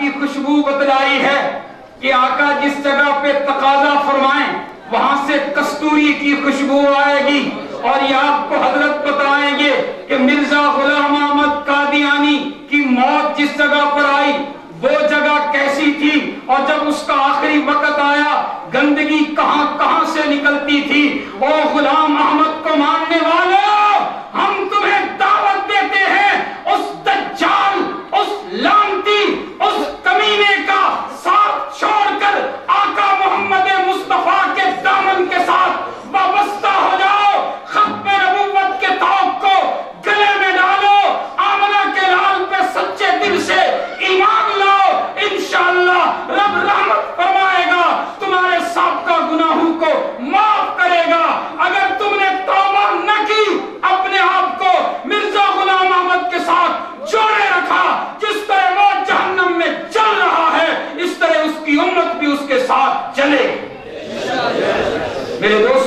کی خوشبو بتلائی ہے کہ آقا جس جگہ پہ تقاضا فرمائیں وہاں سے کستوری کی خوشبو آئے گی، اور یہ آپ کو حضرت بتائیں گے کہ مرزا غلام احمد قادیانی کی موت جس جگہ پر آئی وہ جگہ کیسی تھی، اور جب اس کا آخری وقت آیا گندگی کہاں کہاں سے نکلتی تھی۔ او غلام احمد کو ماننے والوں، ہم تمہیں دعوت دیتے ہیں اس دجال، اس لعنتی، اس کمینے کا ساتھ چھوڑ کر آقا محمد مصطفیٰ کے دامن کے ساتھ وابستہ ہو جاؤ، ختم نبوت کے طوق کو گلے میں ڈالو، آمنہ کے لال پہ سچے دل سے ایمان لاؤ، انشاءاللہ رب رحمت فرمائے گا، تمہارے سابقہ گناہوں کو معاف کرے گا۔ اگر تم نے توبہ نہ کی، اپنے آپ کو مرزا غلام احمد کے ساتھ جوڑے رکھا، جس طرح وہ جہنم میں جل رہا ہے اس طرح اس کی امت بھی اس کے ساتھ جلے۔ میرے دوست